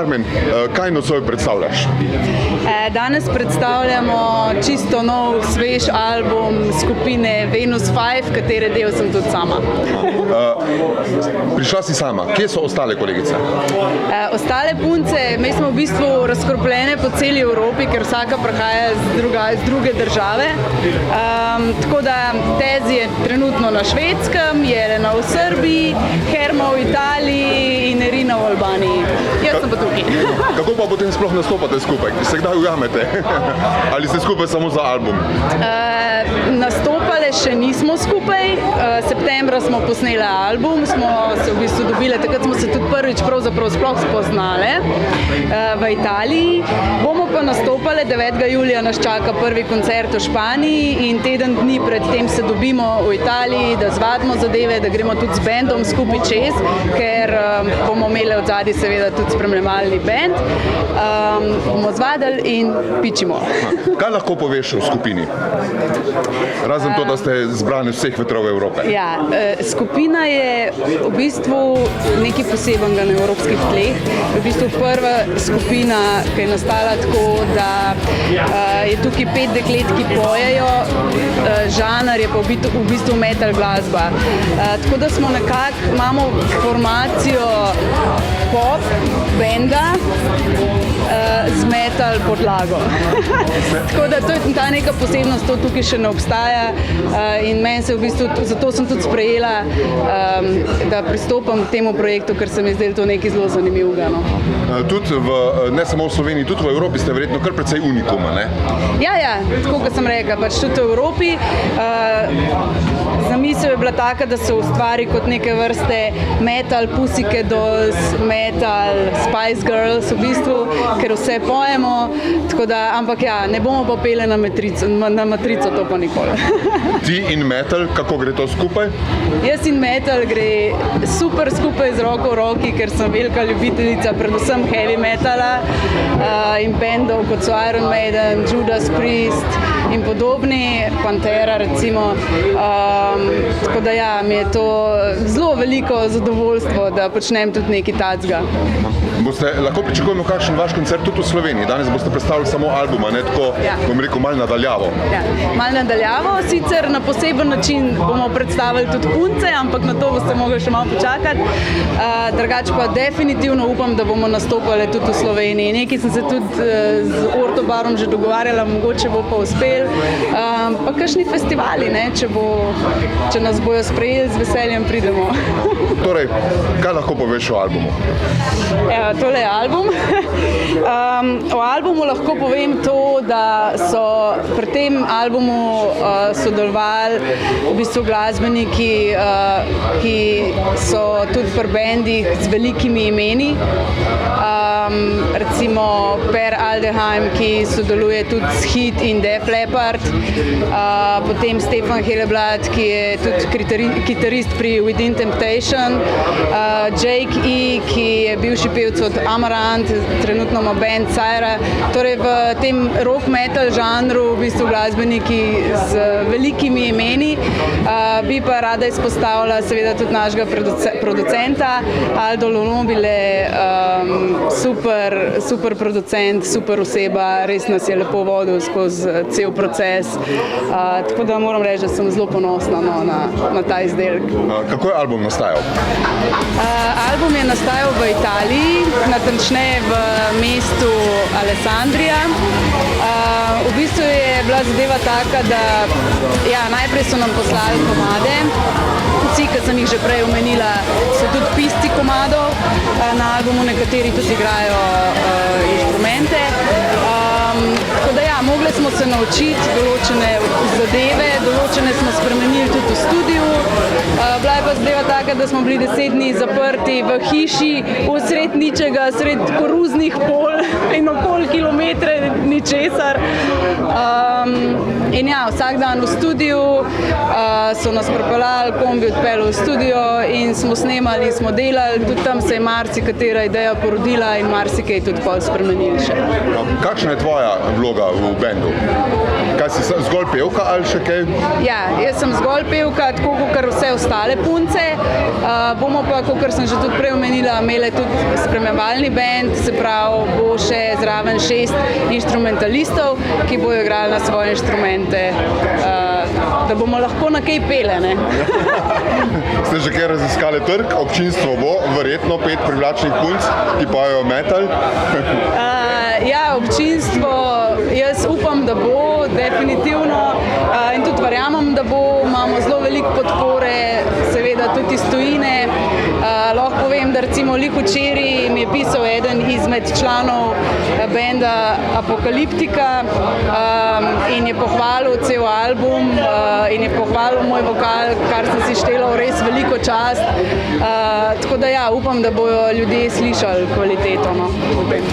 Karmen, kaj nocoj predstavljaš? Danes predstavljamo čisto nov, svež album skupine Venus 5, katere del sem tudi sama. Prišla si sama. Kje so ostale kolegice? Ostale punce, mi smo v bistvu razkropljene po celi Evropi, ker vsaka prihaja z druge države. Tako da Tezi je trenutno na Švedskem, Jelena v Srbiji, Herma v Italiji in Irina v Albaniji. Jaz sem pa tukaj. Kako pa potem sploh nastopate skupaj? Se kdaj ujamete? Ali ste skupaj samo za album? Nastopale še nismo skupaj. Septembra smo posneli album, smo se v bistvu dobile, takrat smo se tudi prvič pravzaprav sploh spoznale v Italiji. Bomo pa nastopale, 9. julija nas čaka prvi koncert v Španiji in teden dni pred tem se dobimo v Italiji, da zvadimo zadeve, da gremo tudi z bendom skupaj čez, ker bomo imeli od zadaj seveda tudi spremljevalni bend. Bomo zvadili in pičimo. Kaj lahko poveš o skupini? Razen to, da ste zbrani vseh vetrov Evrope. Ja, skupina je v bistvu nekaj posebenega na evropskih tleh. V bistvu prva skupina, ki je nastala tako, da je tukaj 5 deklet, ki pojejo, žanr je pa v bistvu metal glasba. Tako da smo nekako, imamo formacijo pop, benda, z metal podlago. Tako da to je ta neka posebnost, to tukaj še ne obstaja in meni se v bistvu, zato sem tudi sprejela, da pristopam k temu projektu, ker se mi zdelo to nekaj zelo zanimivega. Tudi ne samo v Sloveniji, tudi v Evropi ste verjetno kar precej unikuma, ne? Ja, tako kot sem rekla, pač tudi v Evropi. Zamisel je bila taka, da se ustvari kot neke vrste metal, Pussycat Dolls, metal, Spice Girls v bistvu, ker vse pojemo, tako da, ampak ja, ne bomo pa pele na matrico, to pa nikoli. Ti in metal, kako gre to skupaj? Jaz in metal gre super skupaj z roko v roki, ker sem velika ljubiteljica predvsem heavy metala in bendov kot so Iron Maiden, Judas Priest in podobni, Pantera recimo. Tako da ja, mi je to zelo veliko zadovoljstvo, da počnem tudi nekaj takega. Lahko pričakujemo kakšen vaš koncert tudi v Sloveniji? Danes boste predstavili samo albuma, ne tako, bom rekel, malo nadaljavo. Ja, malo nadaljavo, sicer na poseben način bomo predstavili tudi punce, ampak na to boste mogli še malo počakati. Drugače pa definitivno upam, da bomo nastopali tudi v Sloveniji. Nekaj sem se tudi z Ortobarom že dogovarjala, mogoče bo pa uspel. Pa kakšni festivali, ne, če nas bojo sprejeli, z veseljem pridemo. Torej, kaj lahko poveš o albumu? Tole je album. O albumu lahko povem to, da so pri tem albumu sodelovali v bistvu glasbeniki, ki so tudi pri bendih z velikimi imeni. Recimo Per Aldeheim, ki sodeluje tudi s Hit in Def Leppard, potem Stefan Hilleblad, ki je tudi kitarist pri Within Temptation, Jake E, ki je bivši pevec od Amarant, trenutno ima band Cyra. Torej v tem rock metal žanru v bistvu glasbeniki z velikimi imeni. Bi pa rada izpostavila seveda tudi našega producenta Aldo Lonobile, super producent, super oseba, res nas je lepo vodil skozi cel proces. Tako da moram reči, da sem zelo ponosna na ta izdelek. Kako je album nastajal? Album je nastajal v Italiji, natančneje v mestu Alessandria. V bistvu je bila zadeva taka, da najprej so nam poslali komade. Vsi, ki sem jih že prej omenila, so tudi pisci komadov. Na albumu nekateri tudi igrajo inštrumente. Tako da ja, mogli smo se naučiti določene zadeve, določene smo spremenili tudi v studiu. Bila je pa zadeva taka, da smo bili 10 dni zaprti v hiši, vsred ničega, sred koruznih pol in okoli kilometre ničesar. In ja, vsak dan v studiu so nas pripeljali, kombi odpeljal v studio in smo snemali in smo delali, tudi tam se je marsikatera ideja porodila in marsikaj tudi pol spremenili še. Kakšna je tvoja vloga v bendu? Kaj si zgolj pevka ali še kaj? Ja, jaz sem zgolj pevka, tako kot vse ostale punce. Bomo pa, kot sem že tudi prej omenila, imeli tudi spremljevalni bend, se pravi, bo še zraven 6 inštrumentalistov, ki bojo igrali na svoje inštrumente, da bomo lahko na kaj pele, ne? Ste že kaj raziskali trg? Občinstvo bo verjetno 5 privlačnih punc, ki pojejo metal? Ja, občinstvo, jaz upam, da bo, definitivno, in tudi verjamem, da bo, imamo zelo veliko podpore, seveda tudi iz tujine. Lahko povem, da recimo lik včeraj mi je pisal eden izmed članov benda Apokaliptika in je pohvalil cel album in je pohvalil moj vokal, kar sem si štela v res veliko čast. Tako da ja, upam, da bojo ljudje slišali kvaliteto, no, v tem.